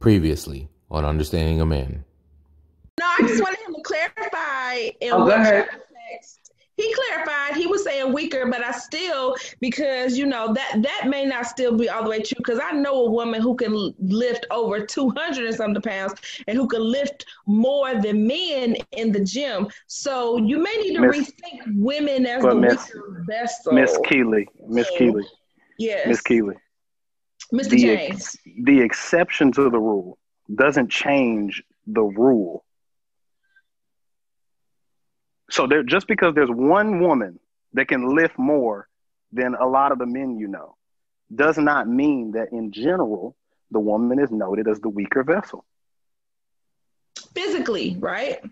Previously on Understanding a Man. No, I just wanted him to clarify in go what ahead. context. He clarified, he was saying weaker, but I still, because that may not still be all the way true, because I know a woman who can lift over 200 and something pounds and who can lift more than men in the gym. So you may need to rethink women as the weaker vessel. Miss Keeley. Yes. Miss Keeley. Mr. James. The exception to the rule doesn't change the rule. So just because there's one woman that can lift more than a lot of the men does not mean that in general the woman is noted as the weaker vessel. Physically, right?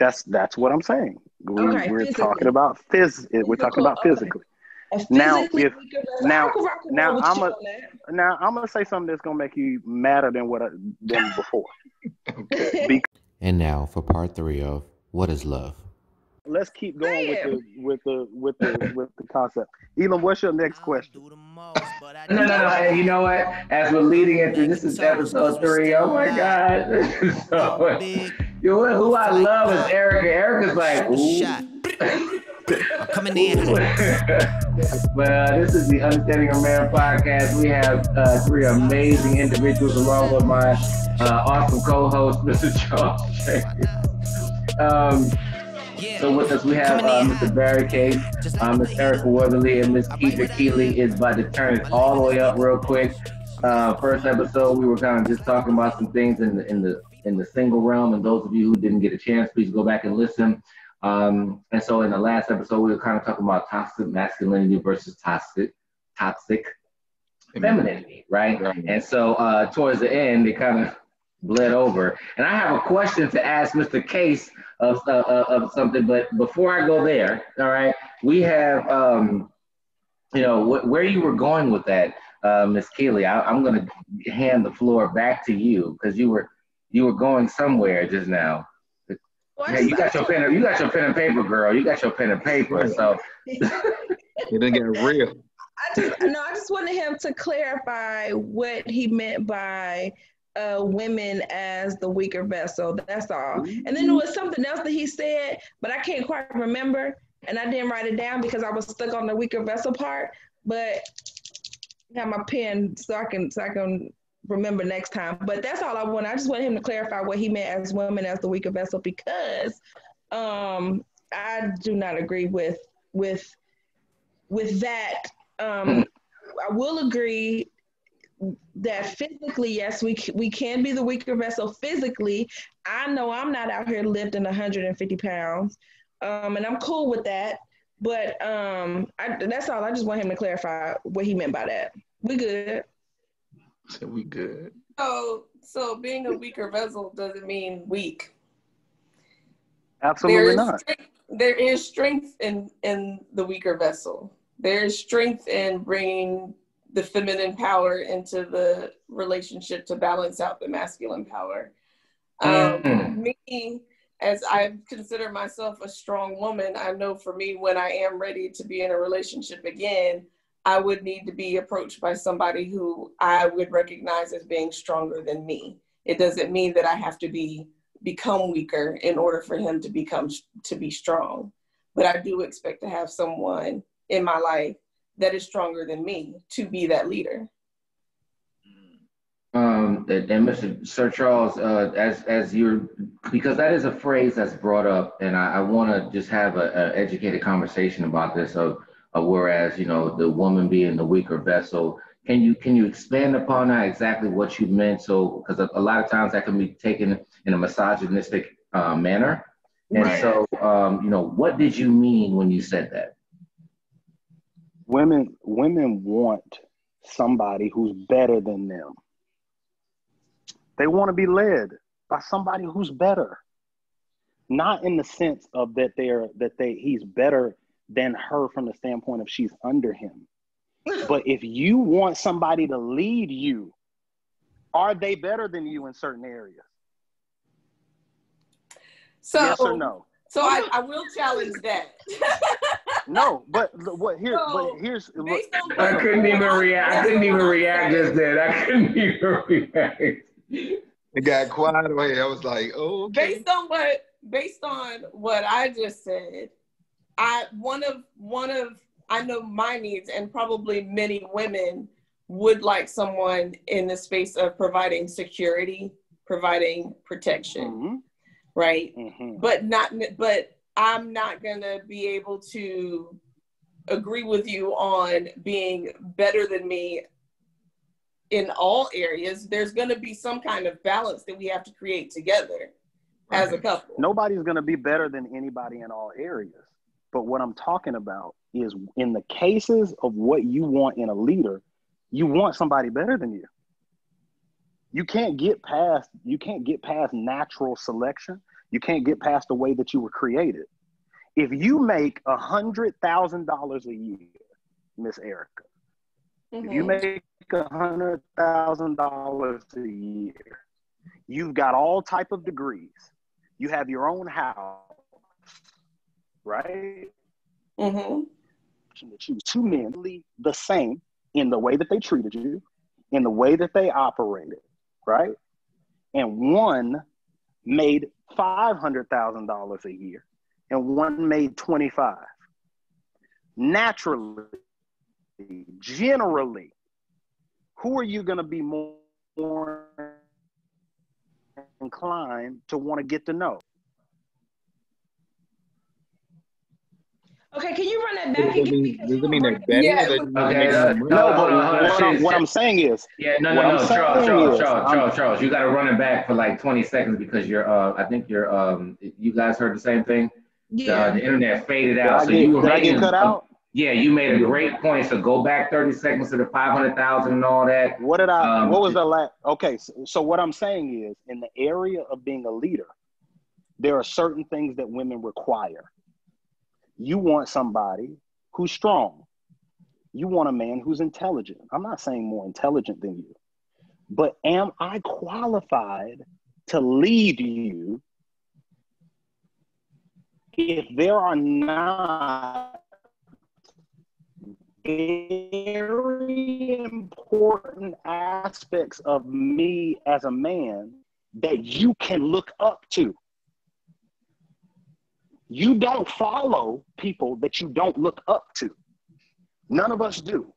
That's what I'm saying. We're talking about we're talking about physically. Now I'm gonna say something that's gonna make you madder than than before. Okay. And now for part 3 of What is Love? Let's keep going with the concept. Elam, what's your next question? No. You know what? As we're leading into this is episode 3. Oh my God! Who I love is Erica. Erica's like, ooh. Coming in. But this is the Understanding a Man podcast. We have 3 amazing individuals along with my awesome co-host, Mr. Charles. So with us we have Mr. Barry Case, Miss Erica Weatherly, and Miss Keisha Keeley is about to turn it all the way up real quick. First episode we were kind of just talking about some things in the single realm, and those of you who didn't get a chance, please go back and listen. And so in the last episode we were kind of talking about toxic masculinity versus toxic femininity, right? And so towards the end it kind of bled over. And I have a question to ask Mr. Case of something, but before I go there, all right, we have, where you were going with that, Miss Keeley. I'm going to hand the floor back to you because you were going somewhere just now. Yeah, you got your pen and paper, girl. You got your pen and paper. So it didn't get real. I just wanted him to clarify what he meant by women as the weaker vessel. That's all. And then there was something else that he said, but I can't quite remember, and I didn't write it down because I was stuck on the weaker vessel part. But I have my pen so I can remember next time. But that's all I want. I just want him to clarify what he meant as women as the weaker vessel, because I do not agree with that. I will agree that physically, yes, we can be the weaker vessel physically. I know I'm not out here lifting 150 pounds, and I'm cool with that. But that's all. I just want him to clarify what he meant by that. We good. So we good. So being a weaker vessel doesn't mean weak. Absolutely not. There is strength in the weaker vessel. There is strength in bringing the feminine power into the relationship to balance out the masculine power. Me, as I consider myself a strong woman, I know for me, when I am ready to be in a relationship again, I would need to be approached by somebody who I would recognize as being stronger than me. It doesn't mean that I have to become weaker in order for him to be strong. But I do expect to have someone in my life that is stronger than me to be that leader. And Mr. Sir Charles, because that is a phrase that's brought up, and I want to just have an educated conversation about this. Whereas, the woman being the weaker vessel, can you expand upon that, exactly what you meant? So, because a lot of times that can be taken in a misogynistic manner. And so, what did you mean when you said that? Women want somebody who's better than them. They want to be led by somebody who's better. Not in the sense of he's better than her from the standpoint of she's under him. But if you want somebody to lead you, are they better than you in certain areas? So, yes or no? So I will challenge that. No, but here's. I couldn't even react. I couldn't even react just then. I couldn't even react. It got quiet away. I was like, oh, okay. Based on what I just said, one of I know my needs, and probably many women would like someone in the space of providing security, providing protection, right? But I'm not gonna be able to agree with you on being better than me in all areas. There's gonna be some kind of balance that we have to create together as a couple. Nobody's gonna be better than anybody in all areas. But what I'm talking about is in the cases of what you want in a leader, you want somebody better than you. You can't get past natural selection. You can't get past the way that you were created. If you make $100,000 a year, Miss Erica, if you make $100,000 a year, you've got all type of degrees. You have your own house, right? To choose two men the same in the way that they treated you, in the way that they operated, right? And one made $500,000 a year, and one made 25. Naturally, generally, who are you going to be more inclined to want to get to know? Okay, can you run that back again? Does it mean they're better? Yeah. What I'm saying is, Charles, you got to run it back for like 20 seconds because you guys heard the same thing. Yeah. The internet faded out. Did I get cut out? Yeah, you made a great point. So go back 30 seconds to the 500,000 and all that. What was the last? Okay, so what I'm saying is, in the area of being a leader, there are certain things that women require. You want somebody who's strong. You want a man who's intelligent. I'm not saying more intelligent than you, but am I qualified to lead you if there are not very important aspects of me as a man that you can look up to? You don't follow people that you don't look up to. None of us do.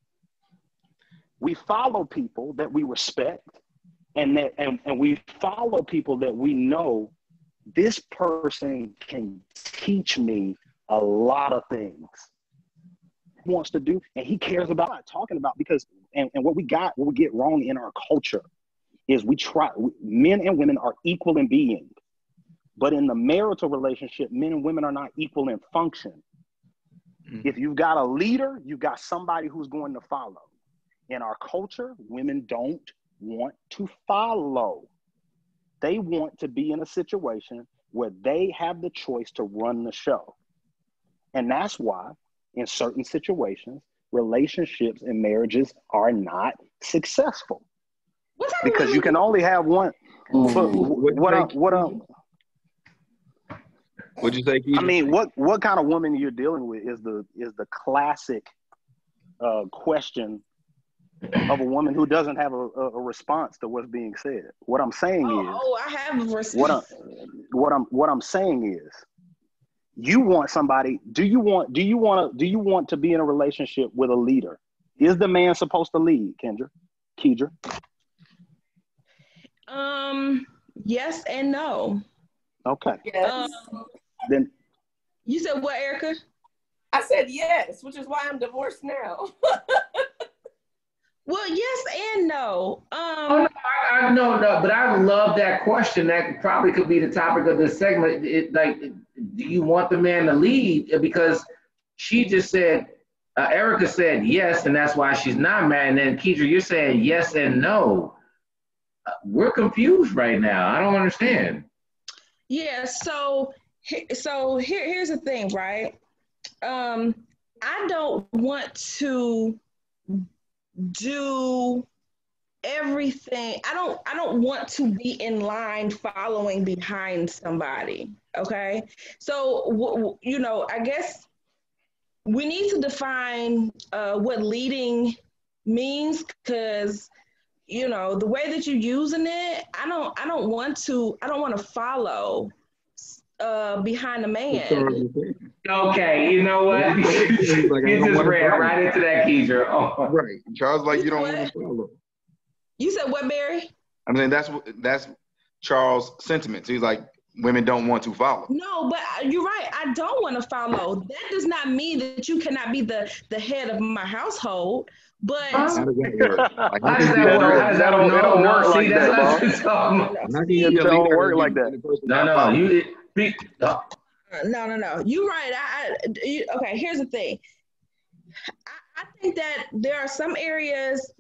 We follow people that we respect, and we follow people that we know this person can teach me a lot of things. He wants to do, and he cares about talking about, because what we get wrong in our culture is men and women are equal in being. But in the marital relationship, men and women are not equal in function. If you've got a leader, you've got somebody who's going to follow. In our culture, women don't want to follow. They want to be in a situation where they have the choice to run the show. And that's why, in certain situations, relationships and marriages are not successful. Because you can only have one. What'd you say, Keith? I mean, what kind of woman you're dealing with is the classic question of a woman who doesn't have a response to what's being said. What I'm saying is, I have a response. What I'm saying is, you want somebody. Do you want to be in a relationship with a leader? Is the man supposed to lead, Kedra? Yes and no. Okay. Yes. Then you said what, Erica? I said yes, which is why I'm divorced now. Well, yes and no. I know, but I love that question. That probably could be the topic of this segment. Do you want the man to lead? Because she just said, Erica said yes, and that's why she's not married. And then Kedra, you're saying yes and no. We're confused right now. I don't understand. Yeah, so here's the thing, right? I don't want to do everything. I don't want to be in line following behind somebody. Okay, so I guess we need to define what leading means, because you know, the way that you're using it, I don't want to follow behind the man. Okay, you know what? You just ran right into that, Keidra. Oh. Right. Charles, like, you don't want to follow. You said what, Barry? I mean, that's Charles' sentiments. He's like, women don't want to follow. No, but you're right. I don't want to follow. That does not mean that you cannot be the head of my household. But how does that work? Like, how does that work? That don't work like that. It don't work like that. No. No. You're right. Okay, here's the thing. I think that there are some areas.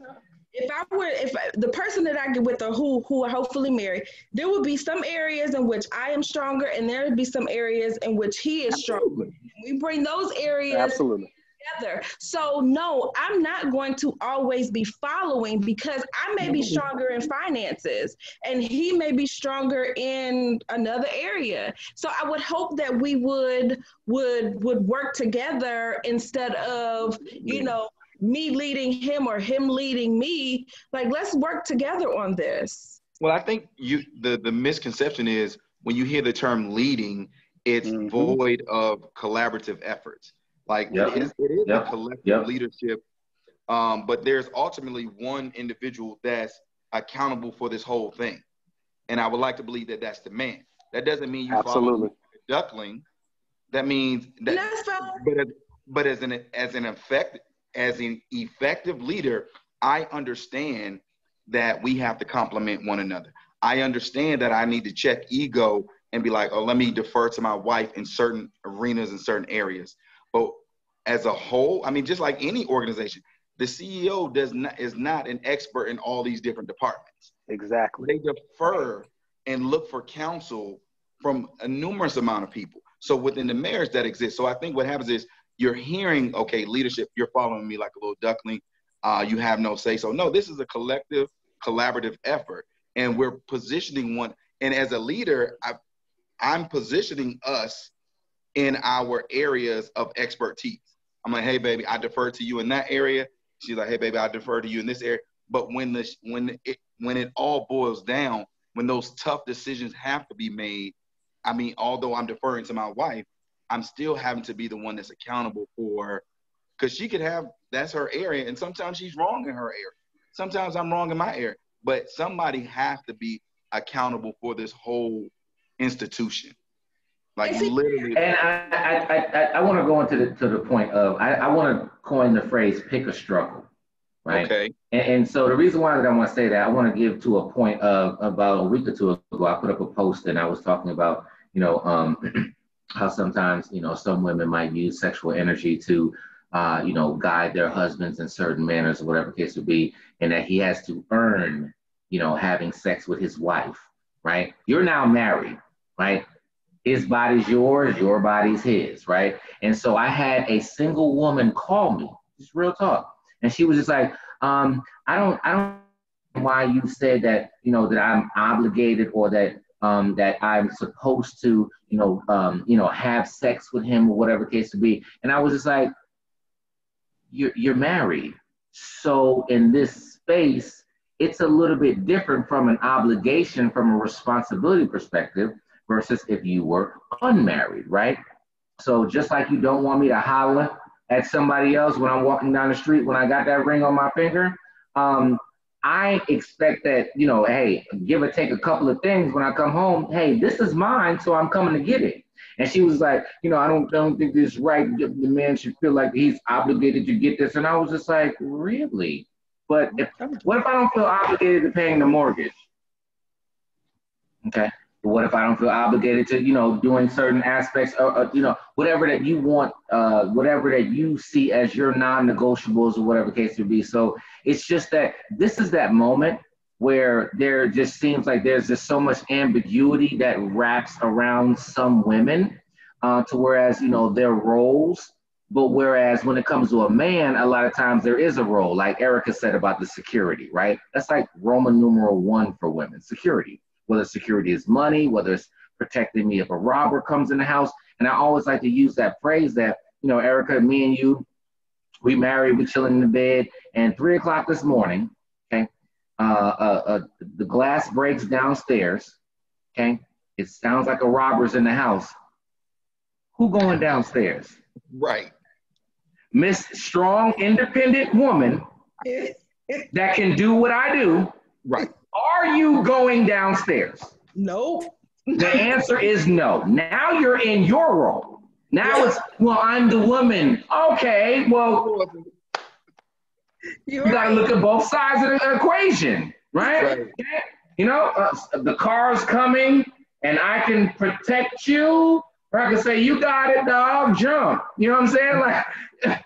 If the person that I get with or who I hopefully marry, there would be some areas in which I am stronger, and there would be some areas in which he is stronger. We bring those areas together. So no, I'm not going to always be following, because I may be stronger in finances and he may be stronger in another area. So I would hope that we would work together instead of, you know, me leading him or him leading me. Like, let's work together on this. Well, I think the misconception is when you hear the term leading, it's void of collaborative efforts. Like, it is a collective leadership, but there's ultimately one individual that's accountable for this whole thing. And I would like to believe that that's the man. That doesn't mean you follow a duckling. That means that, but as an effective leader, I understand that we have to complement one another. I understand that I need to check ego and be like, oh, let me defer to my wife in certain arenas, in certain areas. But as a whole, I mean, just like any organization, the CEO is not an expert in all these different departments. Exactly. They defer and look for counsel from a numerous amount of people. So within the marriage that exists. So I think what happens is you're hearing, okay, leadership, you're following me like a little duckling. You have no say. So no, this is a collective, collaborative effort. And we're positioning one. And as a leader, I'm positioning us in our areas of expertise. I'm like, hey, baby, I defer to you in that area. She's like, hey, baby, I defer to you in this area. But when it all boils down, when those tough decisions have to be made, I mean, although I'm deferring to my wife, I'm still having to be the one that's accountable for, because she could have, that's her area. And sometimes she's wrong in her area. Sometimes I'm wrong in my area. But somebody has to be accountable for this whole institution. Like, literally. And I want to go into the point of, I want to coin the phrase pick a struggle, right? Okay. And so the reason why that I want to say that, I want to give to a point of about a week or two ago, I put up a post and I was talking about, you know, how sometimes, you know, some women might use sexual energy to, you know, guide their husbands in certain manners or whatever case would be, and that he has to earn, you know, having sex with his wife, right? You're now married, right? His body's yours, your body's his, right? And so I had a single woman call me, just real talk. And she was just like, I don't know why you said that, you know, that I'm obligated or that that I'm supposed to, you know, have sex with him or whatever case to be. And I was just like, you're married. So in this space, it's a little bit different from an obligation, from a responsibility perspective, versus if you were unmarried, right? So just like you don't want me to holler at somebody else when I'm walking down the street when I got that ring on my finger, I expect that, you know, hey, give or take a couple of things when I come home, hey, this is mine, so I'm coming to get it. And she was like, you know, I don't think this is right. The man should feel like he's obligated to get this. And I was just like, really? But what if I don't feel obligated to paying the mortgage? Okay. What if I don't feel obligated to, you know, doing certain aspects of, you know, whatever that you want, whatever that you see as your non-negotiables or whatever case would be. So it's just that this is that moment where there just seems like there's just so much ambiguity that wraps around some women to whereas, you know, their roles. But whereas when it comes to a man, a lot of times there is a role, like Erica said about the security, right? That's like Roman numeral 1 for women, security. Whether security is money, whether it's protecting me if a robber comes in the house. And I always like to use that phrase that, you know, Erica, me and you, we married, we chilling in the bed, and 3 o'clock this morning, okay, The glass breaks downstairs. Okay, it sounds like a robber's in the house. Who going downstairs? Right. Miss Strong, independent woman that can do what I do. Right. Are you going downstairs? Nope. The answer is no. Now you're in your role. Now it's, well, I'm the woman. Okay, well, you got to look at both sides of the equation, right? You know, the car's coming and I can protect you, or I can say, you got it, dog, jump. You know what I'm saying? Like,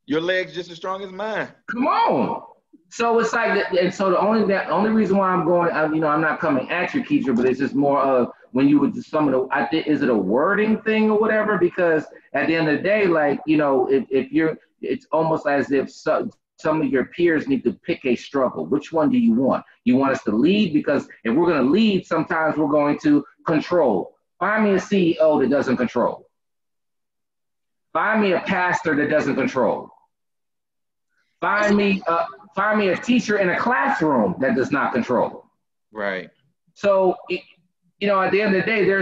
your leg's just as strong as mine. Come on. So it's like, and so the only reason why I'm going, you know, I'm not coming at you, Keisha, but it's just more of when you would just some of the, is it a wording thing or whatever? Because at the end of the day, like, you know, if you're, it's almost as if some of your peers need to pick a struggle. Which one do you want? You want us to lead? Because if we're going to lead, sometimes we're going to control. Find me a CEO that doesn't control. Find me a pastor that doesn't control. Find me a teacher in a classroom that does not control. Right. So, you know, at the end of the day, there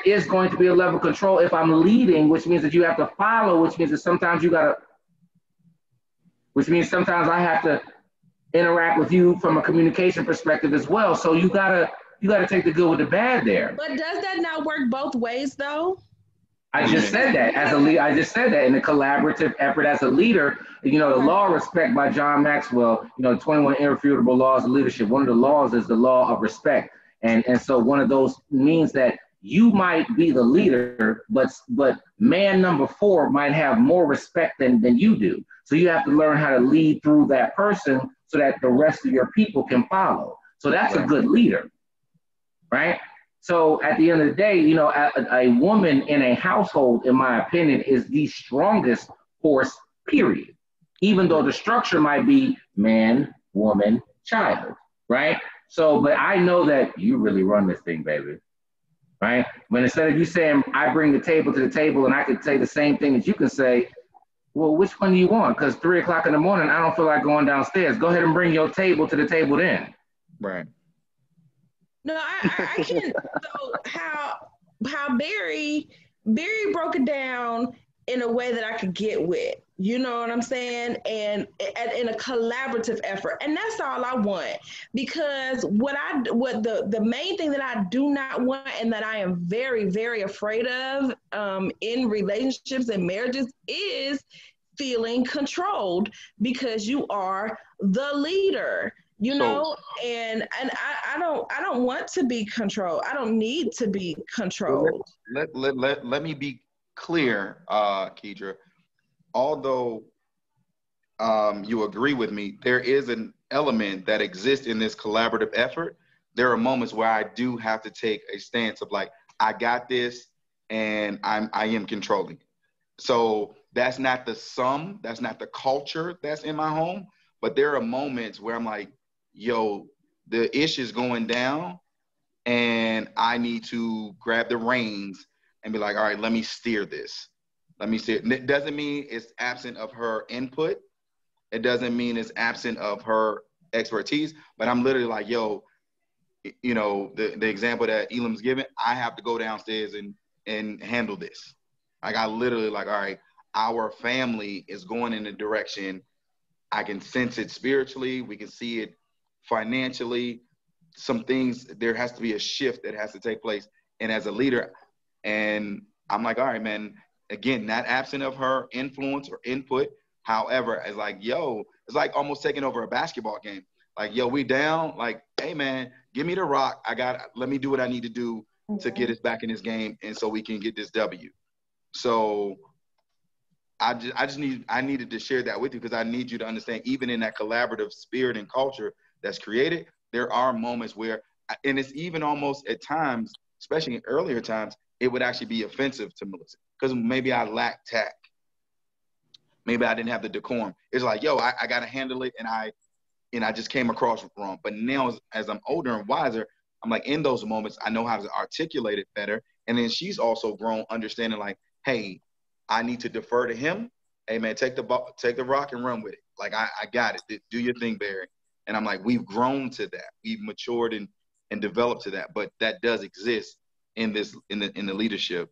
is going to be a level of control if I'm leading, which means that you have to follow, which means that sometimes sometimes I have to interact with you from a communication perspective as well. So you gotta take the good with the bad there. But does that not work both ways though? I just said that as a leader. I just said that in a collaborative effort as a leader. You know, the law of respect by John Maxwell. You know, 21 irrefutable laws of leadership. One of the laws is the law of respect, and so one of those means that you might be the leader, but man number 4 might have more respect than you do. So you have to learn how to lead through that person so that the rest of your people can follow. So that's a good leader, right? So at the end of the day, you know, a woman in a household, in my opinion, is the strongest force, period. Even though the structure might be man, woman, child, right? So, but I know that you really run this thing, baby, right? But instead of you saying, I bring the table to the table and I could say the same thing as you can say, well, which one do you want? Because 3 o'clock in the morning, I don't feel like going downstairs. Go ahead and bring your table to the table then. Right. No, I can. So how Barry broke it down in a way that I could get with, you know what I'm saying? And in a collaborative effort. And that's all I want. Because what the main thing that I do not want and that I am very, very afraid of in relationships and marriages is feeling controlled because you are the leader. You know, and I don't want to be controlled. I don't need to be controlled. Let me be clear, Kedra. Although you agree with me, there is an element that exists in this collaborative effort. There are moments where I do have to take a stance of like, I got this, and I am controlling. So that's not the sum. That's not the culture that's in my home. But there are moments where I'm like, yo, the ish is going down and I need to grab the reins and be like, all right, let me steer this. Let me steer. It doesn't mean it's absent of her input. It doesn't mean it's absent of her expertise, but I'm literally like, yo, you know, the example that Elam's given, I have to go downstairs and handle this. Like I literally like, all right, our family is going in a direction. I can sense it spiritually. We can see it financially. Some things, there has to be a shift that has to take place. And as a leader, and I'm like, all right, man, again, not absent of her influence or input. However, it's like, yo, it's like almost taking over a basketball game. Like, yo, we down. Like, hey, man, give me the rock. Let me do what I need to do to get us back in this game. And so we can get this W. So I needed to share that with you because I need you to understand, even in that collaborative spirit and culture that's created, there are moments where, and it's even almost at times, especially in earlier times, it would actually be offensive to Melissa because maybe I lacked tact. Maybe I didn't have the decorum. It's like, yo, I got to handle it. And I just came across wrong. But now as I'm older and wiser, I'm like, in those moments, I know how to articulate it better. And then she's also grown, understanding like, hey, I need to defer to him. Hey man, take the rock and run with it. Like I got it. Do your thing, Barry. And I'm like, we've grown to that. We've matured and developed to that. But that does exist in the leadership.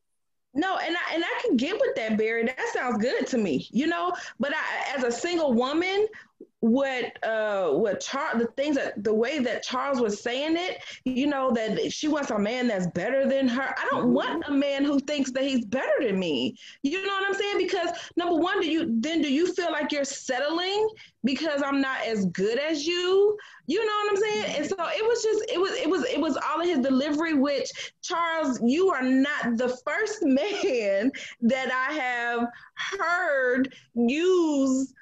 No, and I can get with that, Barry. That sounds good to me, you know. But as a single woman, what Charles, the way that Charles was saying it, you know, that she wants a man that's better than her. I don't want a man who thinks that he's better than me. You know what I'm saying? Because number one, do you feel like you're settling because I'm not as good as you? You know what I'm saying? And so it was all of his delivery, which, Charles, you are not the first man that I have heard use,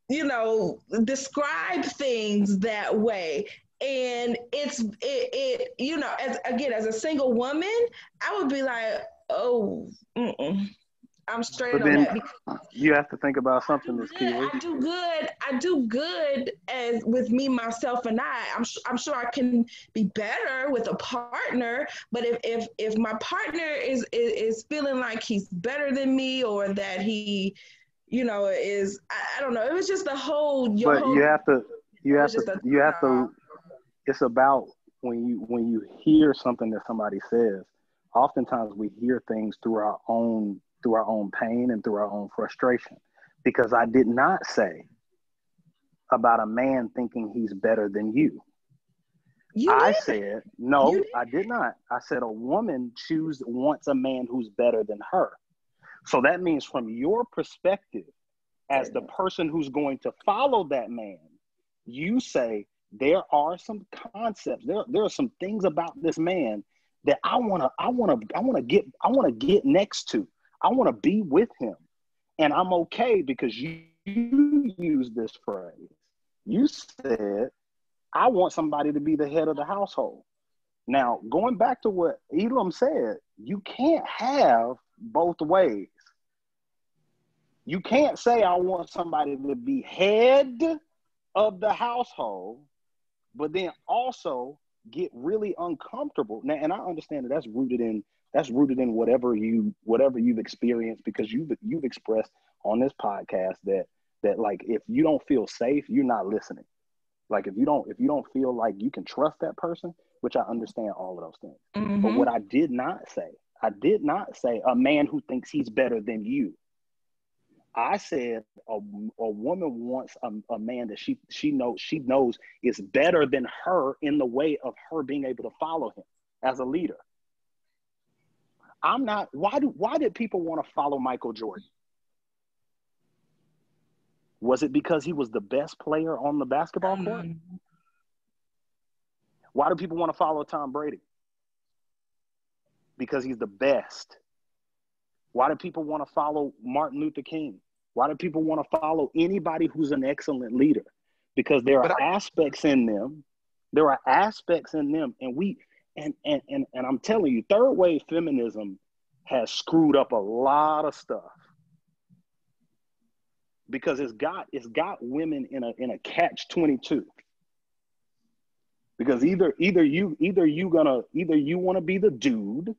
you know, describe things that way. And it you know, as a single woman, I would be like, oh, I'm straight on that. Because you have to think about something that's key. I do good as with me, myself, and I. I'm sure I can be better with a partner. But if my partner is feeling like he's better than me, or that he, you know, is, I don't know. It was just the whole. You have to. It's about when you hear something that somebody says. Oftentimes we hear things through our own pain and through our own frustration. Because I did not say about a man thinking he's better than you. I said, no, I did not. I said a woman wants a man who's better than her. So that means from your perspective, as the person who's going to follow that man, you say, there are some concepts, there are some things about this man that I want to get next to. I want to be with him. And I'm okay because you use this phrase. You said, I want somebody to be the head of the household. Now, going back to what Elam said, you can't have both ways. You can't say, I want somebody to be head of the household, but then also get really uncomfortable. Now, and I understand that's rooted in whatever you've experienced, because you've expressed on this podcast that like, if you don't feel safe, you're not listening. Like if you don't feel like you can trust that person, which I understand all of those things. Mm-hmm. But what I did not say a man who thinks he's better than you. I said a woman wants a man that she knows is better than her in the way of her being able to follow him as a leader. Why did people want to follow Michael Jordan? Was it because he was the best player on the basketball court? Why do people want to follow Tom Brady? Because he's the best. Why do people want to follow Martin Luther King? Why do people want to follow anybody who's an excellent leader? Because there are aspects in them. There are aspects in them, and I'm telling you, third wave feminism has screwed up a lot of stuff. Because it's got women in a catch-22. Because either you want to be the dude,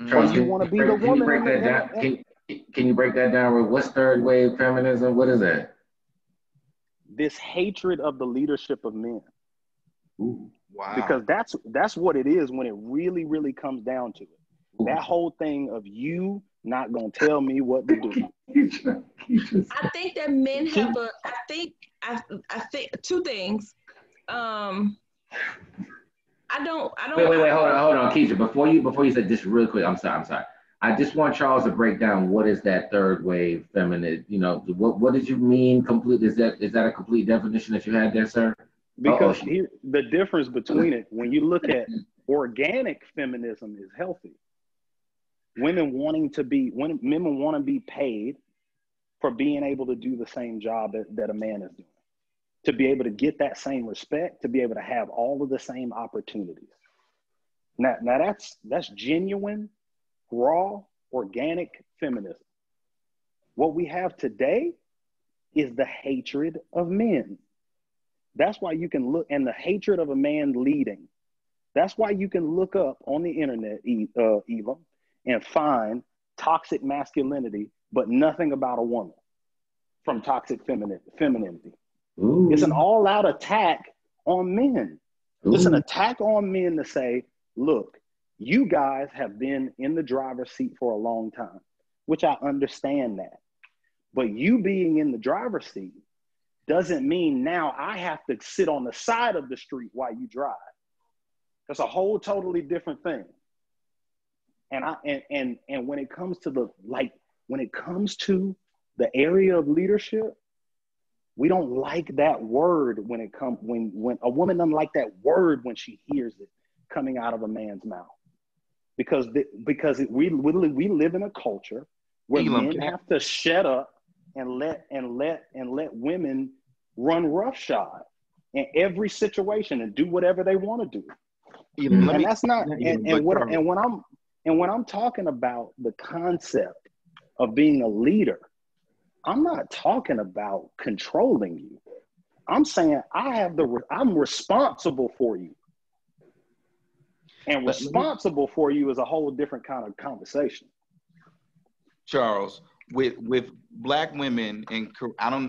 Charles, or you want to be the woman. Can you break that down? Can you break that down? What's third wave feminism? What is that? This hatred of the leadership of men. Ooh, wow. Because that's what it is when it really, really comes down to it. Ooh. That whole thing of you not gonna tell me what to do. I think that men have I think two things. Wait, hold on, Keisha. Before you said this real quick, I'm sorry. I just want Charles to break down what is that third wave feminine. You know, what did you mean completely? Is that a complete definition that you had there, sir? Because the difference between it, when you look at organic feminism, is healthy. Women want to be paid for being able to do the same job that a man is doing, to be able to get that same respect, to be able to have all of the same opportunities. Now that's genuine, raw, organic feminism. What we have today is the hatred of men. That's why you can look, and the hatred of a man leading. That's why you can look up on the internet, Eva, and find toxic masculinity, but nothing about a woman from toxic femininity. Ooh. It's an all-out attack on men. It's an attack on men to say, look, you guys have been in the driver's seat for a long time, which I understand that. But you being in the driver's seat doesn't mean now I have to sit on the side of the street while you drive. That's a whole totally different thing. And when it comes to the area of leadership, we don't like that word when a woman doesn't like that word when she hears it coming out of a man's mouth, because we live in a culture where men have to shut up and let women run roughshod in every situation and do whatever they want to do. And that's not. And when I'm talking about the concept of being a leader, I'm not talking about controlling you. I'm saying I'm responsible for you. And responsible for you is a whole different kind of conversation. Charles, with Black women, and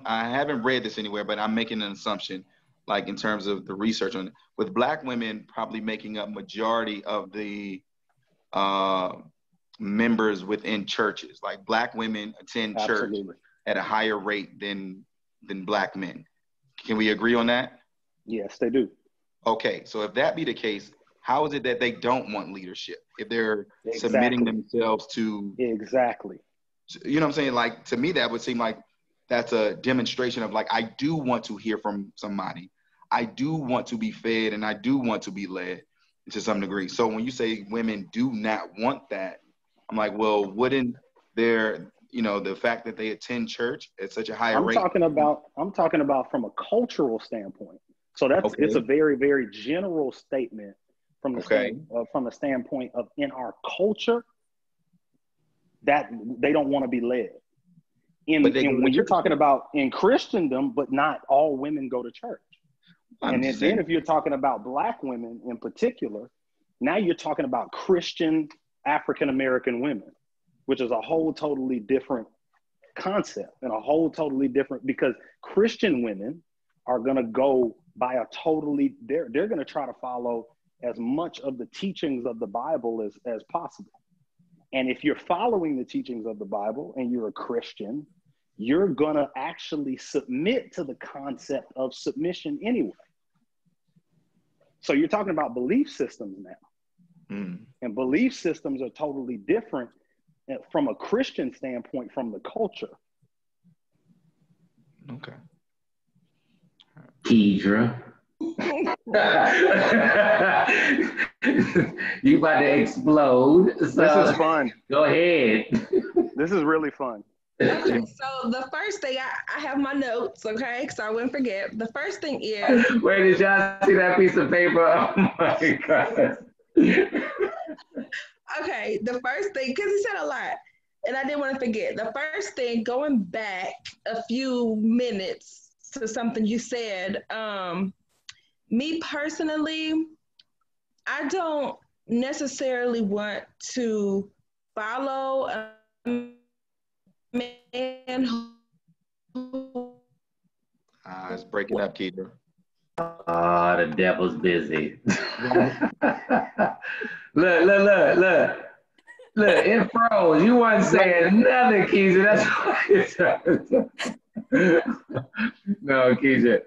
I haven't read this anywhere, but I'm making an assumption, like in terms of the research on it, with Black women probably making up majority of the members within churches. Like Black women attend church at a higher rate than Black men. Can we agree on that? Yes, they do. Okay, so if that be the case, how is it that they don't want leadership if they're submitting themselves to? Exactly. You know what I'm saying? Like, to me, that would seem like that's a demonstration of, like, I do want to hear from somebody. I do want to be fed, and I do want to be led to some degree. So when you say women do not want that, I'm like, well, wouldn't there, the fact that they attend church at such a higher rate? I'm talking about from a cultural standpoint. So it's a very, very general statement from the standpoint of, in our culture, that they don't want to be led. When you're talking about in Christendom, but not all women go to church. And then if you're talking about Black women in particular, now you're talking about Christian African-American women, which is a whole totally different concept and a whole totally different, because Christian women are going to go by they're going to try to follow as much of the teachings of the Bible as possible. And if you're following the teachings of the Bible and you're a Christian, you're going to actually submit to the concept of submission anyway. So you're talking about belief systems now. And belief systems are totally different from a Christian standpoint from the culture. Okay. Keidra. You about to explode. So this is fun. Go ahead. This is really fun. Okay, so the first thing, I have my notes, okay, so I wouldn't forget. The first thing is... Where did y'all see that piece of paper? Oh my God. Okay, the first thing, because he said a lot, and I didn't want to forget. The first thing, going back a few minutes to something you said, me personally, I don't necessarily want to follow a man who... It's breaking up, Keidra. The devil's busy. Look, it froze. You weren't saying nothing, Keisha. That's what it's No, Keisha,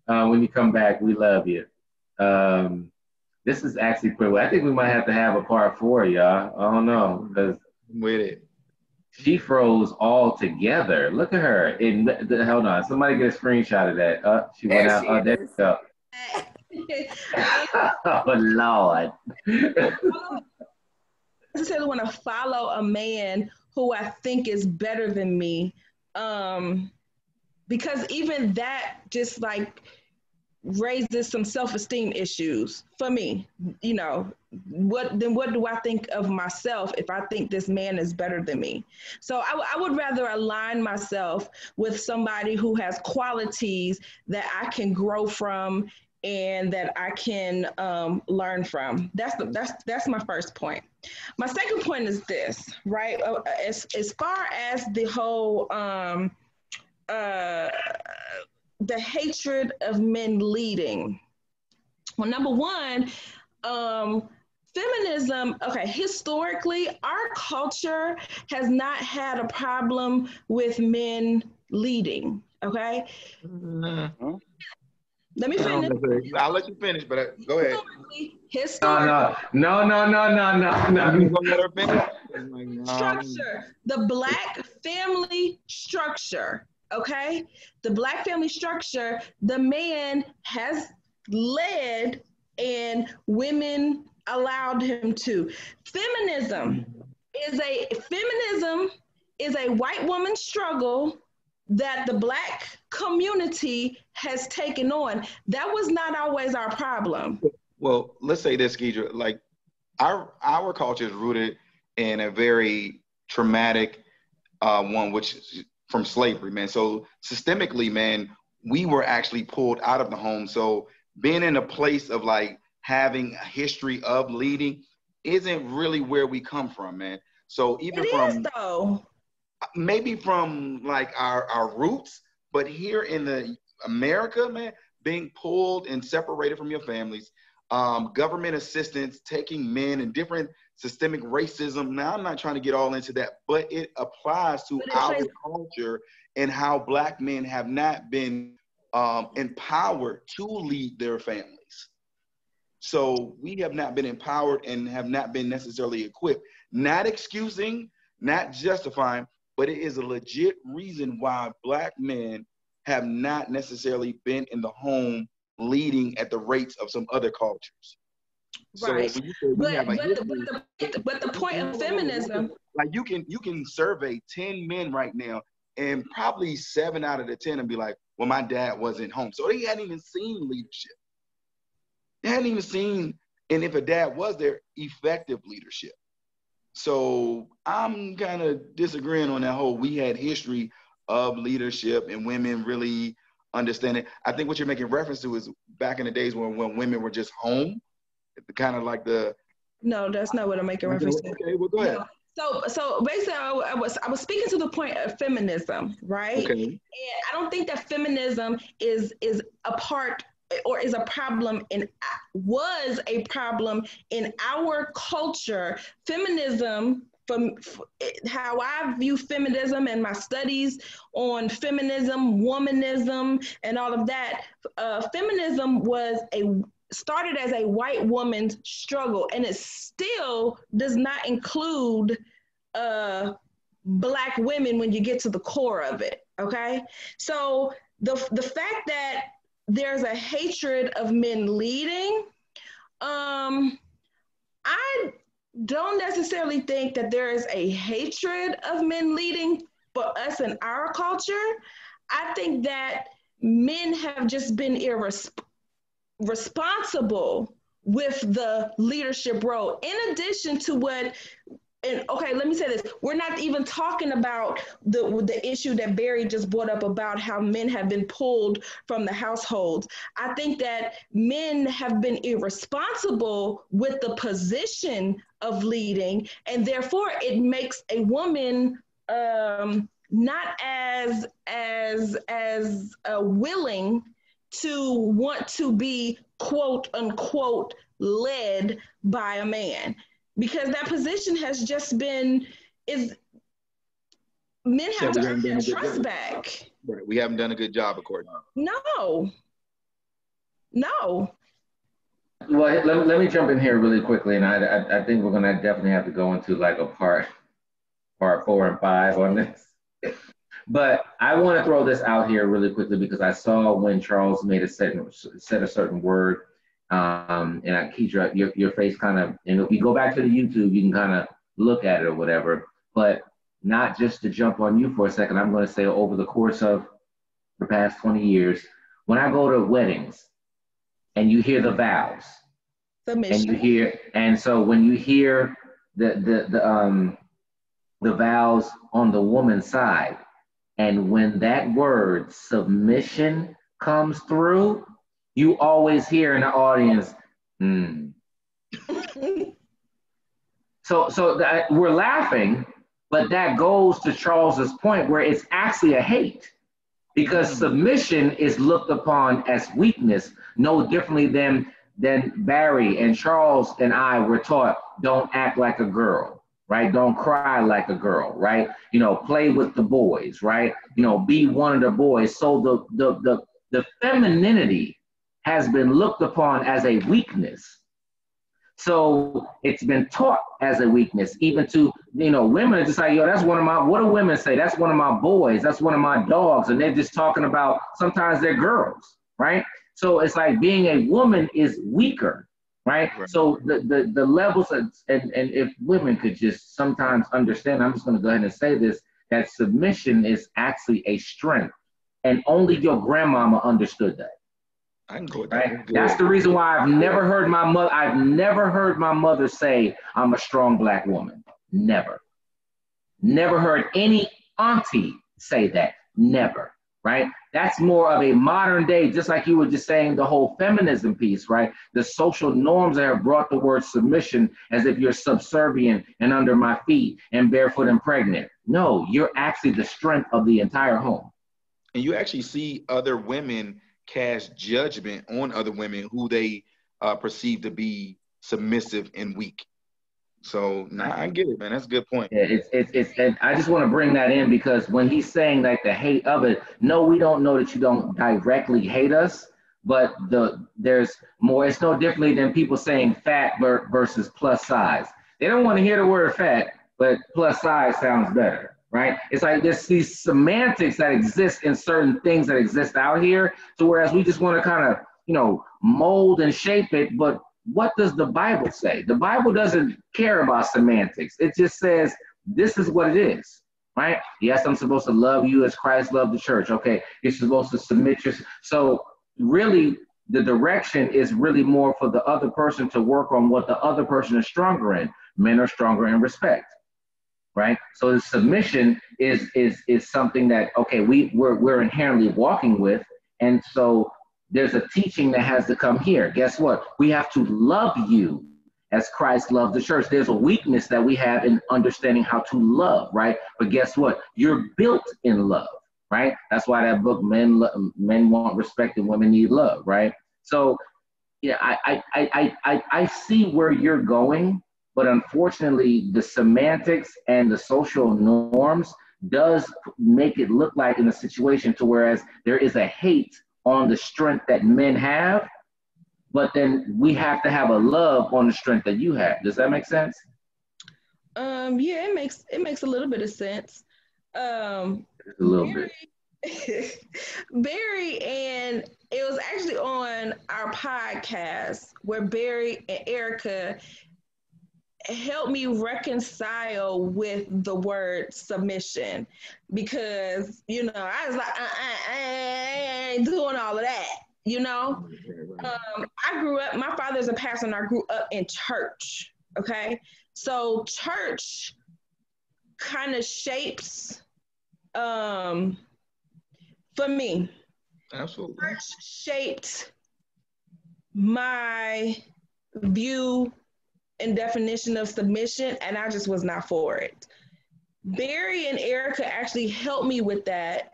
when you come back, we love you. This is actually pretty well. I think we might have to have a part 4, y'all. I don't know, because with it, she froze all together. Look at her. Hold on. Somebody get a screenshot of that. She went out. Oh, there you go. Oh, Lord. I necessarily want to follow a man who I think is better than me. Because even that just like raises some self-esteem issues for me. What do I think of myself if I think this man is better than me? So I would rather align myself with somebody who has qualities that I can grow from and that I can learn from. That's my first point. My second point is this, right? As far as the whole the hatred of men leading, Well, number one, feminism, okay, historically, our culture has not had a problem with men leading, okay? Let me finish. I'll let you finish, but go ahead. Historically, No. You gonna let her finish? Structure, the Black family structure, okay? The Black family structure, the man has led and women allowed him to. Feminism is a white woman's struggle that the Black community has taken on. That was not always our problem. Well, let's say this, Kedra, like our culture is rooted in a very traumatic one, which is from slavery, man. So systemically, man, we were actually pulled out of the home. So being in a place of like having a history of leading isn't really where we come from, man. So even maybe from like our roots, but here in the America, man, being pulled and separated from your families, government assistance, taking men and different systemic racism. Now, I'm not trying to get all into that, but it applies to our culture and how Black men have not been empowered to lead their families. So we have not been empowered and have not been necessarily equipped. Not excusing, not justifying, but it is a legit reason why Black men have not necessarily been in the home leading at the rates of some other cultures. Right. So when you say but the point of feminism, like you can survey 10 men right now, and probably 7 out of the 10 will be like, well, my dad wasn't home. So they hadn't even seen leadership. They hadn't even seen, and if a dad was there, effective leadership. So I'm kind of disagreeing on that whole we had history of leadership and women really understanding. I think what you're making reference to is back in the days when women were just home, kind of like the. No, that's not what I'm making reference to. Okay, well, go ahead. So basically, I was speaking to the point of feminism, right? Okay. And I don't think that feminism is a part or is a problem was a problem in our culture. Feminism, from how I view feminism and my studies on feminism, womanism, and all of that, feminism started as a white woman's struggle, and it still does not include Black women when you get to the core of it, okay? So the fact that there's a hatred of men leading, I don't necessarily think that there is a hatred of men leading for us in our culture. I think that men have just been irresponsible with the leadership role. In addition to okay, let me say this. We're not even talking about the issue that Barry just brought up about how men have been pulled from the households. I think that men have been irresponsible with the position of leading, and therefore it makes a woman not as willing to want to be quote unquote led by a man, because that position has just been men have to earn their trust back. Right. We haven't done a good job, according to No. Well, let me jump in here really quickly, and I think we're gonna definitely have to go into like a part 4 and 5 on this. But I want to throw this out here really quickly because I saw when Charles said a certain word, and Kedra, your face kind of, and if you go back to the YouTube, you can kind of look at it or whatever. But not just to jump on you for a second, I'm going to say over the course of the past 20 years, when I go to weddings and you hear the vows, and so when you hear the vows on the woman's side, and when that word submission comes through, you always hear in the audience, So we're laughing, but that goes to Charles's point where it's actually a hate, because submission is looked upon as weakness, no differently than then Barry and Charles and I were taught, don't act like a girl, right? Don't cry like a girl, right? Play with the boys, right? Be one of the boys. So the femininity has been looked upon as a weakness. So it's been taught as a weakness, even to, women are just like, yo, that's one of my, what do women say? That's one of my boys. That's one of my dogs. And they're just talking about, sometimes they're girls, right? So it's like being a woman is weaker, right? So the levels of, and if women could just sometimes understand, I'm just going to go ahead and say this, that submission is actually a strength. And only your grandmama understood that. I can go with that. Right? That's the reason why I've never heard my mother say I'm a strong Black woman. Never. Never heard any auntie say that. Never. Right? That's more of a modern day, just like you were just saying, the whole feminism piece, right? The social norms that have brought the word submission as if you're subservient and under my feet and barefoot and pregnant. No, you're actually the strength of the entire home. And you actually see other women cast judgment on other women who they perceive to be submissive and weak. So I get it, man. That's a good point. Yeah, it's and I just want to bring that in because when he's saying like the hate of it, no, we don't know that you don't directly hate us, but there's more. It's no differently than people saying fat versus plus size. They don't want to hear the word fat, but plus size sounds better. Right? It's like there's these semantics that exist in certain things that exist out here. So whereas we just want to kind of, mold and shape it, but what does the Bible say? The Bible doesn't care about semantics. It just says, this is what it is, right? Yes, I'm supposed to love you as Christ loved the church. Okay, you're supposed to submit yourself. So really, the direction is really more for the other person to work on what the other person is stronger in. Men are stronger in respect. Right, so the submission is something that we're inherently walking with, and so there's a teaching that has to come here. Guess what? We have to love you as Christ loved the church. There's a weakness that we have in understanding how to love, right? But guess what? You're built in love, right? That's why that book, Men Want Respect and Women Need Love, right? So, yeah, I see where you're going. But unfortunately, the semantics and the social norms does make it look like in a situation to whereas there is a hate on the strength that men have, but then we have to have a love on the strength that you have. Does that make sense? Yeah, it makes a little bit of sense. A little bit. Barry, and it was actually on our podcast where Barry and Erica help me reconcile with the word submission because, I was like, I ain't doing all of that, I grew up, my father's a pastor and I grew up in church, okay? So church kind of shapes, for me, absolutely, church shaped my view and definition of submission, and I just was not for it. Barry and Erica actually helped me with that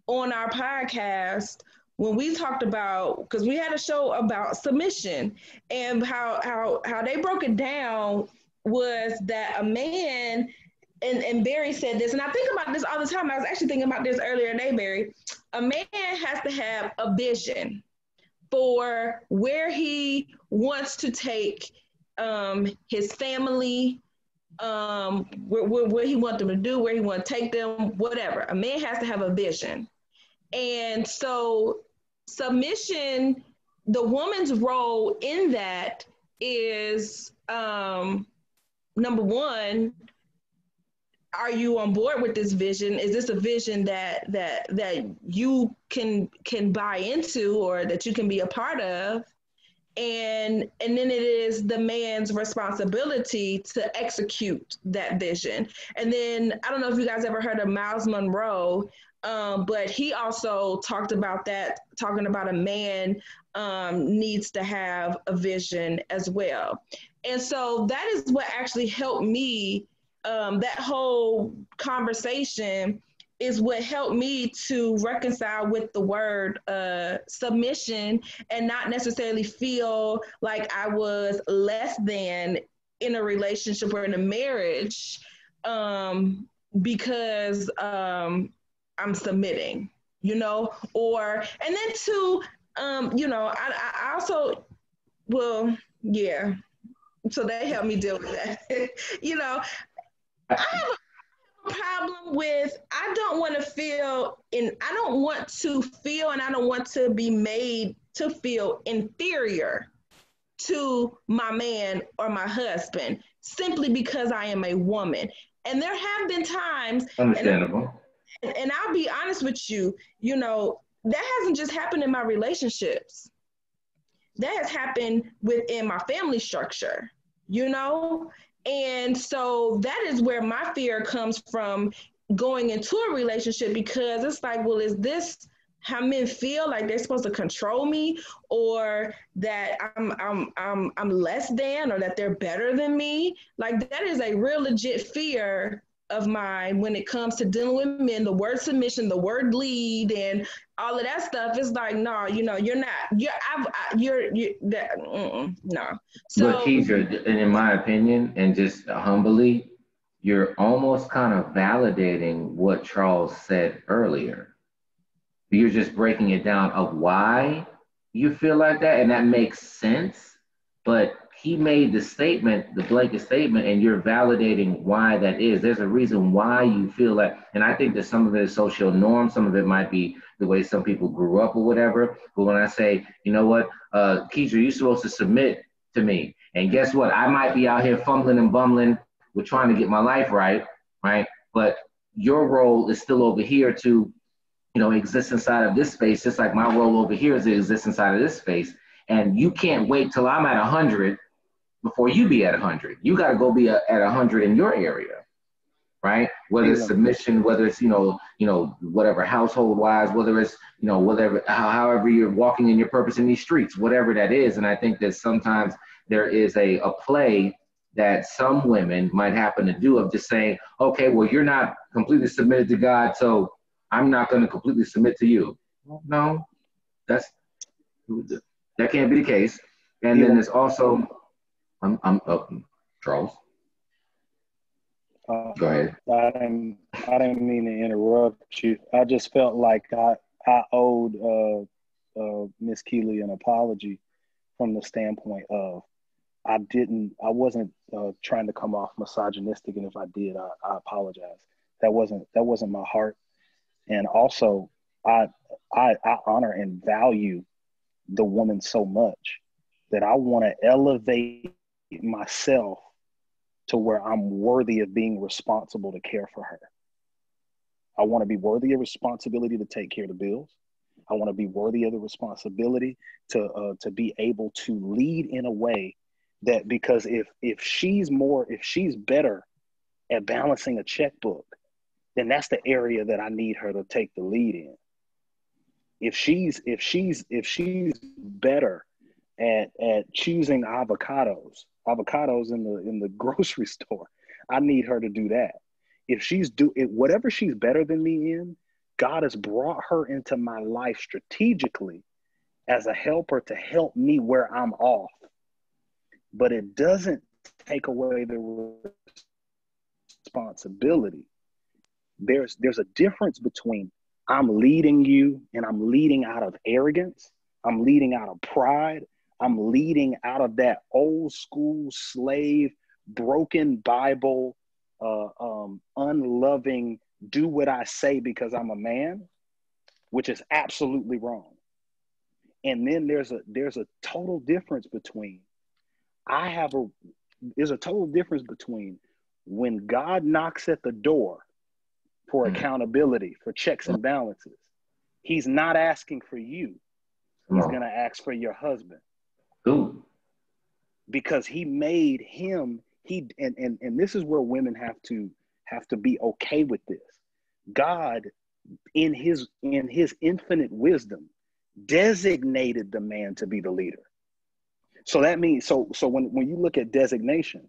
on our podcast when we talked about, because we had a show about submission and how they broke it down was that a man, and Barry said this, and I think about this all the time. I was actually thinking about this earlier today, Barry. A man has to have a vision for where he wants to take his family, where he wants them to do, where he wants to take them, whatever. A man has to have a vision. And so submission, the woman's role in that is, number one, are you on board with this vision? Is this a vision that you can buy into or that you can be a part of? And then it is the man's responsibility to execute that vision. And then I don't know if you guys ever heard of Miles Monroe, but he also talked about that, talking about a man needs to have a vision as well. And so that is what actually helped me, that whole conversation is what helped me to reconcile with the word submission and not necessarily feel like I was less than in a relationship or in a marriage because I'm submitting, you know, or, and then two, you know, I also, well, yeah. So they helped me deal with that. You know, I have a problem with, I don't want to feel I don't want to feel, and I don't want to be made to feel inferior to my man or my husband simply because I am a woman. And there have been times, understandable. And I'll be honest with you, you know, that hasn't just happened in my relationships. That has happened within my family structure, you know? And so that is where my fear comes from going into a relationship, because it's like, well, is this how men feel, like they're supposed to control me, or that I'm less than, or that they're better than me? Like, that is a real legit fear of mine when it comes to dealing with men. The word submission, the word lead, and all of that stuff is like, no, you know, you're not, you're that, no. So, But Keisha, in my opinion, and just humbly, you're almost kind of validating what Charles said earlier. You're just breaking it down of why you feel like that, and that makes sense. But he made the statement, the blanket statement, and you're validating why that is. There's a reason why you feel like, and I think that some of it is social norm, some of it might be the way some people grew up or whatever. But when I say, you know what, Keisha, you're supposed to submit to me. And guess what? I might be out here fumbling and bumbling with trying to get my life right, right? But your role is still over here to, you know, exist inside of this space, just like my role over here is to exist inside of this space. And you can't wait till I'm at 100 before you be at 100. You got to go be at 100 in your area, right? Whether it's submission, whether it's, you know, whatever household wise, whether it's, you know, whatever, however you're walking in your purpose in these streets, whatever that is. And I think that sometimes there is a play that some women might happen to do of just saying, okay, well, you're not completely submitted to God, so I'm not going to completely submit to you. No, that can't be the case. And then there's also, Charles. Go ahead. I didn't mean to interrupt you. I just felt like I owed Miss Keeley an apology from the standpoint of I wasn't trying to come off misogynistic, and if I did, I apologize. That wasn't my heart. And also, I honor and value the woman so much that I want to elevate myself to where I'm worthy of being responsible to care for her. I want to be worthy of responsibility to take care of the bills. I want to be worthy of the responsibility to be able to lead in a way that, because if she's better at balancing a checkbook, then that's the area that I need her to take the lead in. If she's better at choosing avocados in the grocery store, I need her to do that. If she's whatever she's better than me in, God has brought her into my life strategically as a helper to help me where I'm off. But it doesn't take away the responsibility. There's a difference between I'm leading you and I'm leading out of arrogance. I'm leading out of pride. I'm leading out of that old school slave, broken Bible, unloving, do what I say because I'm a man, which is absolutely wrong. And then there's a total difference between when God knocks at the door for accountability, for checks and balances. He's not asking for you. He's going to ask for your husband. Ooh. Because he made him, and this is where women have to be okay with this. God, in his infinite wisdom, designated the man to be the leader. So that means, so when you look at designation,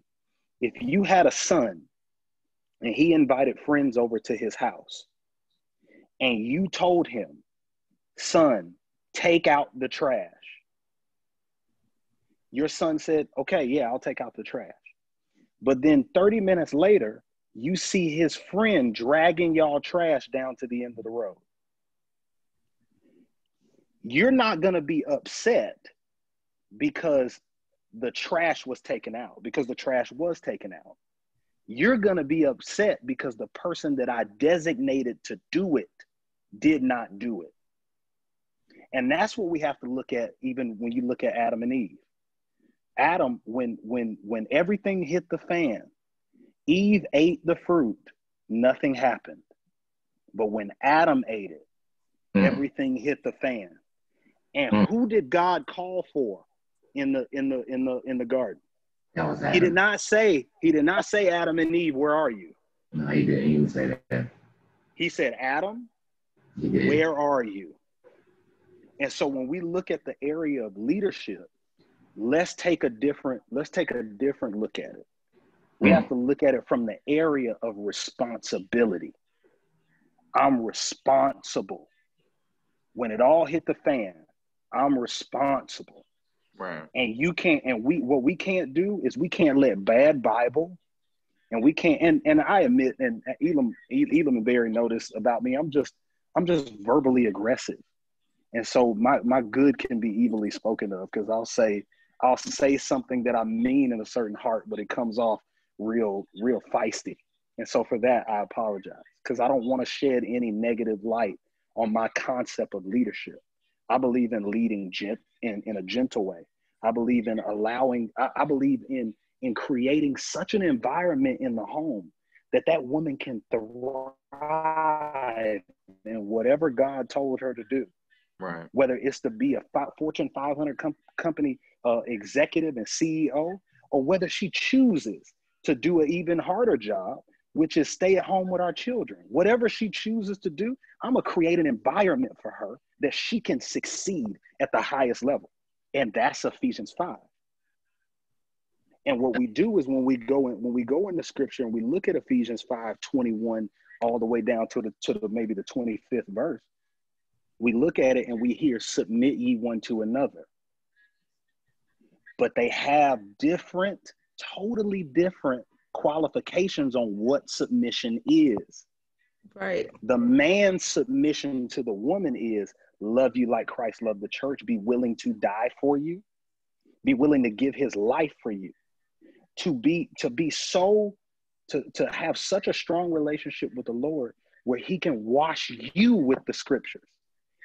if you had a son and he invited friends over to his house, and you told him, son, take out the trash. Your son said, okay, yeah, I'll take out the trash. But then 30 minutes later, you see his friend dragging y'all trash down to the end of the road. You're not going to be upset because the trash was taken out, because the trash was taken out. You're going to be upset because the person that I designated to do it did not do it. And that's what we have to look at, even when you look at Adam and Eve. Adam, when everything hit the fan, Eve ate the fruit, nothing happened. But when Adam ate it, everything hit the fan. And who did God call for in the garden? That was Adam. He did not say, Adam and Eve, where are you? No, he didn't even say that. He said, Adam, where are you? And so when we look at the area of leadership, let's take a different look at it. We have to look at it from the area of responsibility. I'm responsible. When it all hit the fan, I'm responsible. Right. And what we can't do is we can't let bad Bible, and we can't, and I admit, and Elam and Barry know this about me, I'm just verbally aggressive. And so my good can be evilly spoken of, because I'll say something that I mean in a certain heart, but it comes off real feisty. And so for that, I apologize, because I don't want to shed any negative light on my concept of leadership. I believe in leading in a gentle way. I believe in I believe in creating such an environment in the home that woman can thrive in whatever God told her to do. Right. Whether it's to be a Fortune 500 company executive and CEO, or whether she chooses to do an even harder job, which is stay at home with our children. Whatever she chooses to do, I'm going to create an environment for her that she can succeed at the highest level. And that's Ephesians 5. And what we do is when we go into scripture and we look at Ephesians 5:21 all the way down to maybe the 25th verse, we look at it and we hear, submit ye one to another. But they have totally different qualifications on what submission is. Right. The man's submission to the woman is love you like Christ loved the church, be willing to die for you, be willing to give his life for you, to have such a strong relationship with the Lord where he can wash you with the scriptures.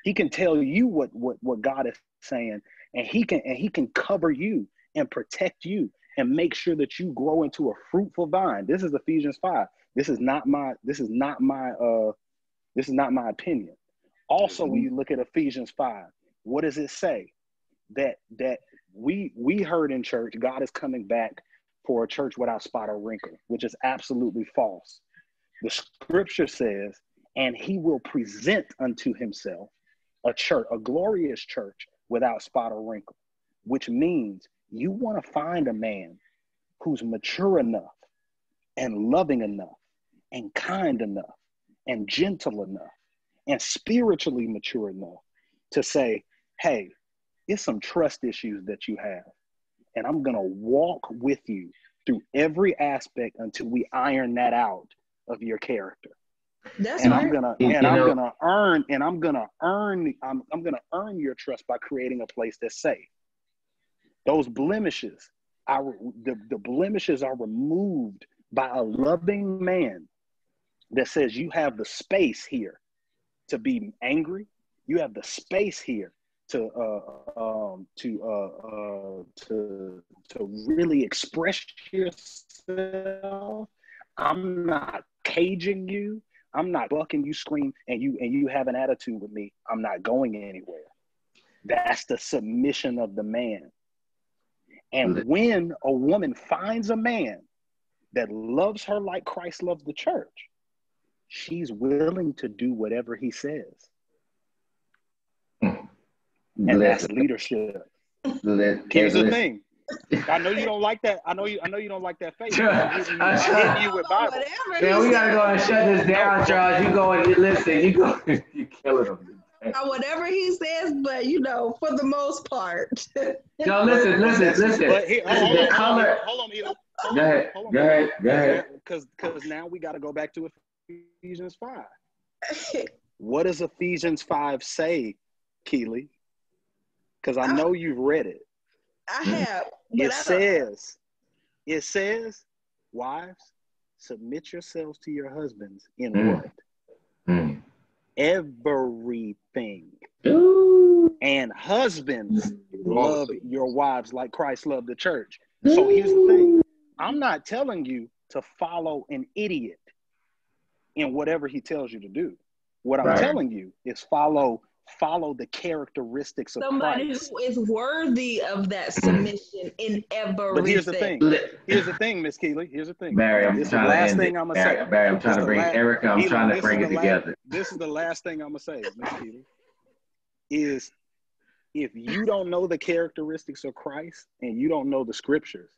He can tell you what God is saying, and he can cover you and protect you and make sure that you grow into a fruitful vine. This is Ephesians 5. This is not my opinion. Also, when you look at Ephesians 5, what does it say? That we heard in church, God is coming back for a church without spot or wrinkle, which is absolutely false. The scripture says, and he will present unto himself a glorious church without spot or wrinkle, which means you want to find a man who's mature enough and loving enough and kind enough and gentle enough and spiritually mature enough to say, hey, it's some trust issues that you have, and I'm going to walk with you through every aspect until we iron that out of your character. That's and right. I'm gonna earn your trust by creating a place that's safe. Those blemishes, the blemishes are removed by a loving man that says you have the space here to be angry. You have the space here to really express yourself. I'm not caging you. I'm not bucking you, scream, and you have an attitude with me. I'm not going anywhere. That's the submission of the man. And when a woman finds a man that loves her like Christ loves the church, she's willing to do whatever he says. And that's leadership. Here's the thing. I know you don't like that. I know you don't like that face. I'm hitting you with Bible. Man, we gotta go and shut this down, Charles. You go and listen. You go. You killing them. Whatever he says, but for the most part. No, listen. But here, the color. Hold on, Ela. Go ahead. Because now we got to go back to Ephesians 5. What does Ephesians 5 say, Keely? Because I know you've read it. I have. It says, wives, submit yourselves to your husbands in what? Everything. Ooh. And husbands, love your wives like Christ loved the church. So here's the thing. I'm not telling you to follow an idiot in whatever he tells you to do. What I'm telling you is follow the characteristics of somebody Christ. who is worthy of that submission in everything. But here's the thing, Miss Keely. Here's the thing. Barry, I'm this trying is the last to thing I'm gonna say. Barry, I'm trying to bring Erica. I'm trying to bring it together. This is the last thing I'm gonna say, Miss Keely. Is if you don't know the characteristics of Christ and you don't know the scriptures,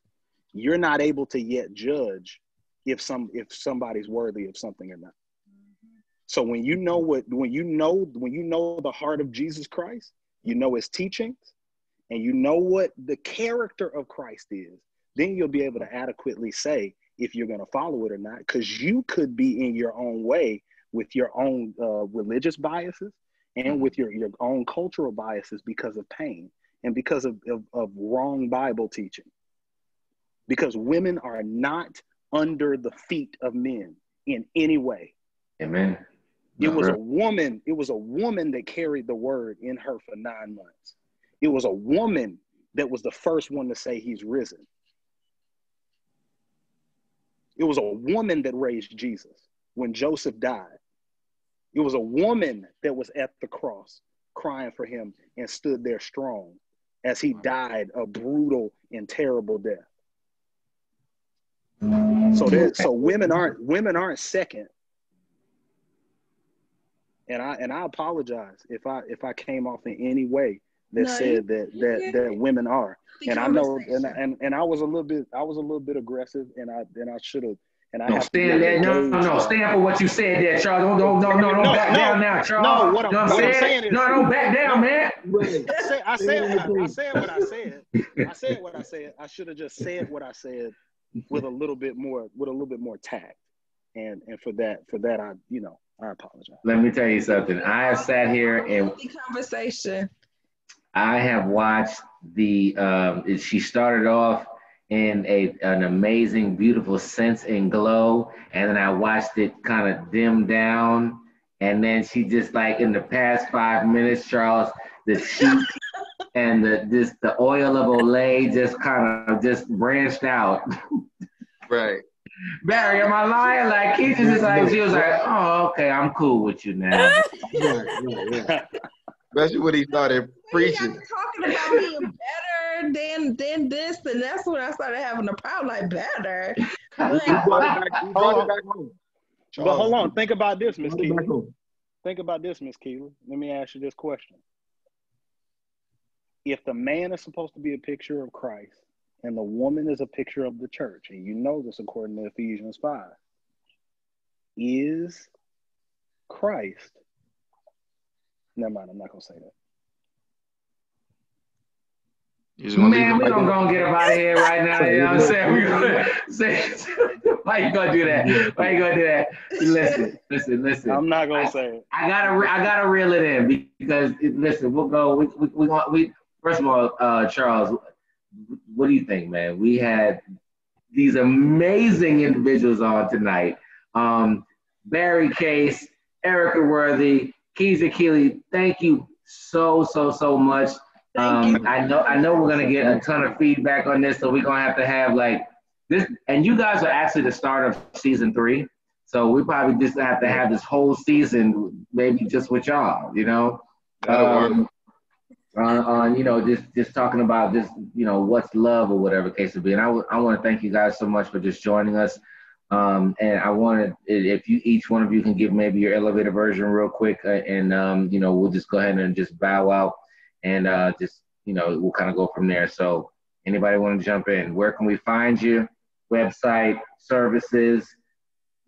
you're not able to yet judge if somebody's worthy of something or not. So when you know the heart of Jesus Christ, you know his teachings, and you know what the character of Christ is, then you'll be able to adequately say if you're going to follow it or not, because you could be in your own way with your own religious biases and with your own cultural biases because of pain and because of wrong Bible teaching. Because women are not under the feet of men in any way. Amen. It was a woman that carried the word in her for 9 months. It was a woman that was the first one to say he's risen. It was a woman that raised Jesus when Joseph died. It was a woman that was at the cross crying for him and stood there strong as he died a brutal and terrible death. So women aren't second. And I apologize if I came off in any way that said that women are. And I know and I was a little bit aggressive and I should have. And I stand for what you said there, Charles. Don't back down now, Charles. No, what I'm saying is don't back down, man. I said what I said. I said what I said. I should have just said what I said with a little bit more tact. And for that I apologize. Let me tell you something. I have sat here and conversation. I have watched she started off in an amazing, beautiful sense and glow. And then I watched it kind of dim down. And then she just like in the past 5 minutes, Charles, the cheek and the oil of Olay just kind of just branched out. Right. Barry, am I lying? Like he just like she was like, oh, okay, I'm cool with you now. Yeah. Especially when he started preaching. Talking about being better than this, and that's when I started having a problem. Like better. He brought it back home. But hold on, think about this, Miss Keely. Think about this, Miss Keely. Let me ask you this question: if the man is supposed to be a picture of Christ, and the woman is a picture of the church, and you know this according to Ephesians 5, is Christ? Never mind, I'm not gonna say that. Man, we're gonna go and get him out of here right now. You know what I'm saying? We're gonna say, why you gonna do that? Why you gonna do that? Listen. I'm not gonna say it. I gotta reel it in because listen, we'll go. We first of all, Charles, what do you think, man? We had these amazing individuals on tonight. Barry Case, Erica Worthy, Keezy Keely. Thank you so much. I know we're gonna get a ton of feedback on this, so we're gonna have like this. And you guys are actually the start of season 3, so we probably just have to have this whole season, maybe just with y'all, you know. Just talking about this, what's love or whatever case would be. And I want to thank you guys so much for just joining us. And I wanted, if each one of you can give maybe your elevator version real quick, and we'll just go ahead and just bow out, and we'll kind of go from there. So Anybody want to jump in? Where can we find you? Website, services?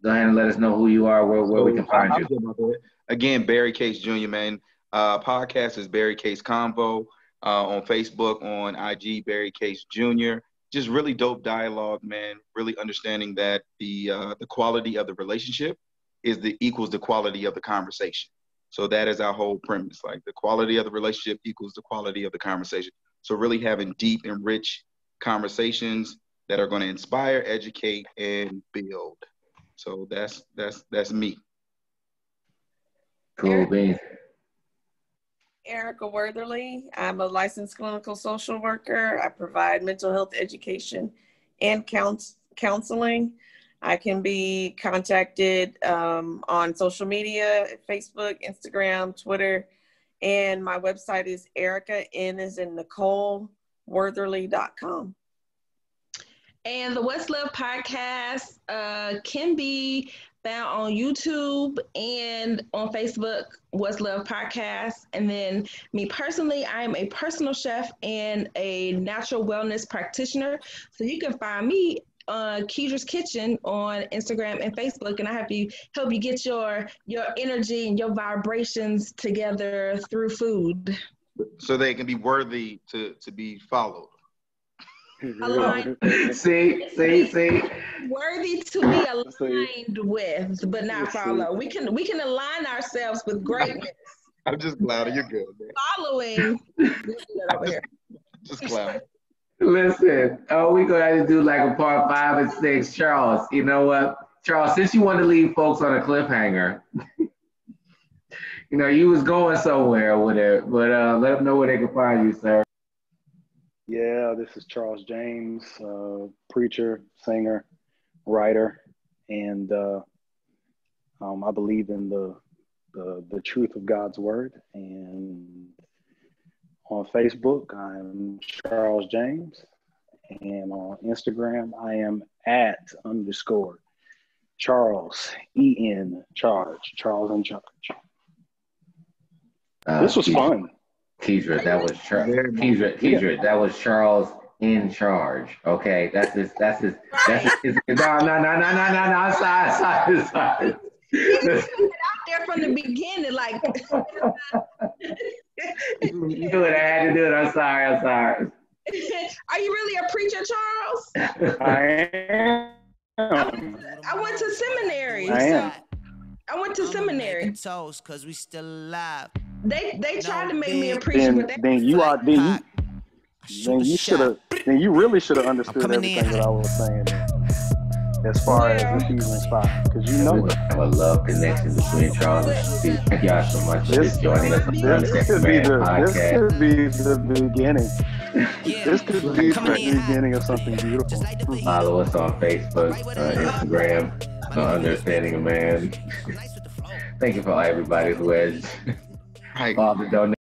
Go ahead and let us know who you are, where we can find you. Again, Barry Case Jr., man. Podcast is Barry Case Convo. On Facebook, on IG, Barry Case Jr. Just really dope dialogue, man. Really understanding that the quality of the relationship equals the quality of the conversation. So that is our whole premise. Like, the quality of the relationship equals the quality of the conversation. So really having deep and rich conversations that are going to inspire, educate, and build. So that's me. Cool beans. Erica Wortherly. I'm a licensed clinical social worker. I provide mental health education and counseling. I can be contacted on social media, Facebook, Instagram, Twitter, and my website is Erica, N as in Nicole, Wortherly.com. And the What's Love podcast can be found on YouTube and on Facebook, What's Love Podcast. And then me personally, I am a personal chef and a natural wellness practitioner. So you can find me Keedra's Kitchen on Instagram and Facebook, and I have to help you get your energy and your vibrations together through food. So they can be worthy to be followed. Aligned. See. Worthy to be aligned with, but not follow. We can align ourselves with greatness. I'm just glad you're good, man. Following. Just glad. Listen, we're going to have to do like a part 5 and 6. Charles, you know what? Charles, since you want to leave folks on a cliffhanger, you was going somewhere with it, but let them know where they can find you, sir. Yeah, this is Charles James, preacher, singer, writer, and I believe in the truth of God's word. And on Facebook, I'm Charles James, and on Instagram, I am @_ Charles EN Charge, Charles in Charge. This was fun. Keedra, that was Keedra, that was Charles in Charge. Okay, that's his. No. I'm sorry. He put it out there from the beginning, like. You knew it. I had to do it. I'm sorry. Are you really a preacher, Charles? I am. I went to seminary. I went to seminary. Cause we still alive. They tried to make me a preacher, but you really should have understood everything that I was saying as far as Ephesians 5, because you know it. I have a love connection between Charles and Steve. Thank y'all so much for joining us on This could be the beginning. This could be the beginning of something beautiful. Follow us on Facebook, Instagram, Understanding a Man. Thank you for everybody who has all the donations.